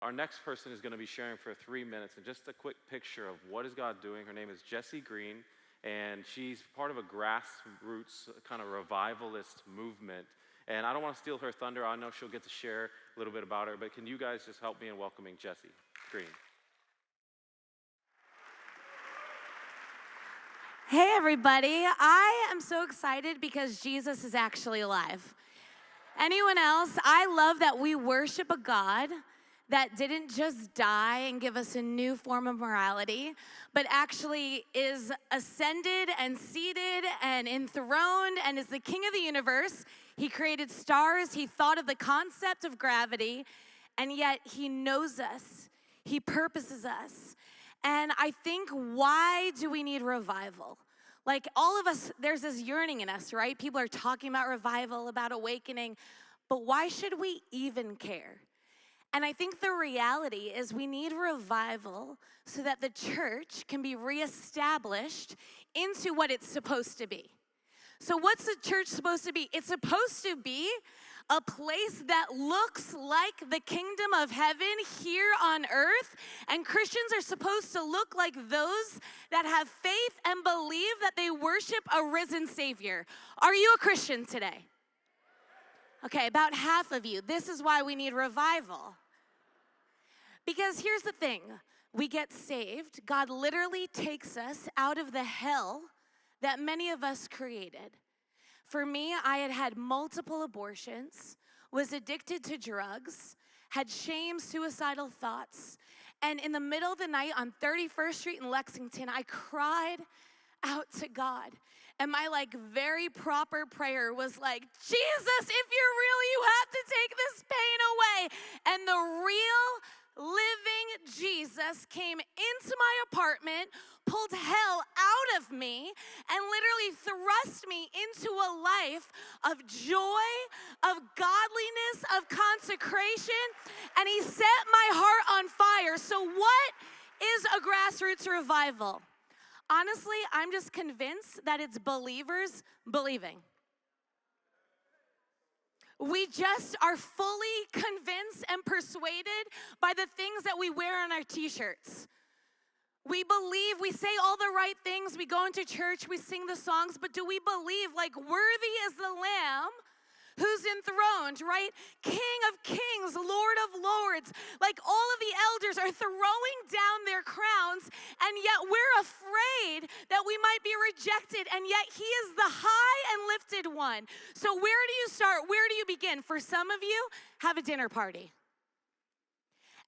Our next person is going to be sharing for 3 minutes, and just a quick picture of what is God doing. Her name is Jessi Green, and she's part of a grassroots kind of revivalist movement. And I don't want to steal her thunder. I know she'll get to share a little bit about her, but can you guys just help me in welcoming Jessi Green? Hey everybody, I am so excited because Jesus is actually alive. Anyone else? I love that we worship a God that didn't just die and give us a new form of morality, but actually is ascended and seated and enthroned and is the king of the universe. He created stars, he thought of the concept of gravity, and yet he knows us, he purposes us. And I think, why do we need revival? Like, all of us, there's this yearning in us, right? People are talking about revival, about awakening, but why should we even care? And I think the reality is we need revival so that the church can be reestablished into what it's supposed to be. So what's the church supposed to be? It's supposed to be a place that looks like the kingdom of heaven here on earth. And Christians are supposed to look like those that have faith and believe that they worship a risen Savior. Are you a Christian today? Okay, about half of you. This is why we need revival. Because here's the thing. We get saved. God literally takes us out of the hell that many of us created. For me, I had had multiple abortions, was addicted to drugs, had shame, suicidal thoughts, and in the middle of the night on 31st Street in Lexington, I cried out to God. And my very proper prayer was like, Jesus, if you're real, you have to take this pain away. And the real living Jesus came into my apartment, pulled hell out of me, and literally thrust me into a life of joy, of godliness, of consecration, and he set my heart on fire. So what is a grassroots revival? Honestly, I'm just convinced that it's believers believing. We just are fully convinced and persuaded by the things that we wear on our t-shirts. We believe, we say all the right things, we go into church, we sing the songs, but do we believe worthy is the Lamb who's enthroned, right? King of kings, Lord of lords. All of the elders are throwing down their crowns, and yet we're afraid that we might be rejected, and yet he is the high and lifted one. So where do you start? Where do you begin? For some of you, have a dinner party.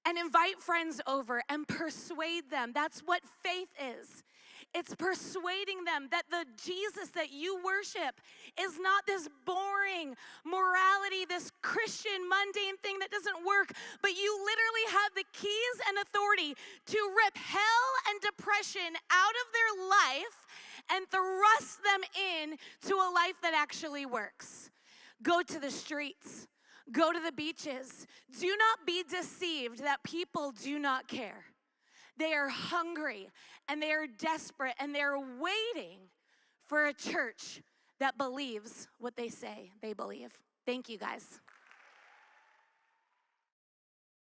And invite friends over and persuade them. That's what faith is. It's persuading them that the Jesus that you worship is not this boring morality, this Christian mundane thing that doesn't work, but you literally have the keys and authority to rip hell and depression out of their life and thrust them in to a life that actually works. Go to the streets. Go to the beaches. Do not be deceived that people do not care. They are hungry and they are desperate and they're waiting for a church that believes what they say they believe. Thank you, guys.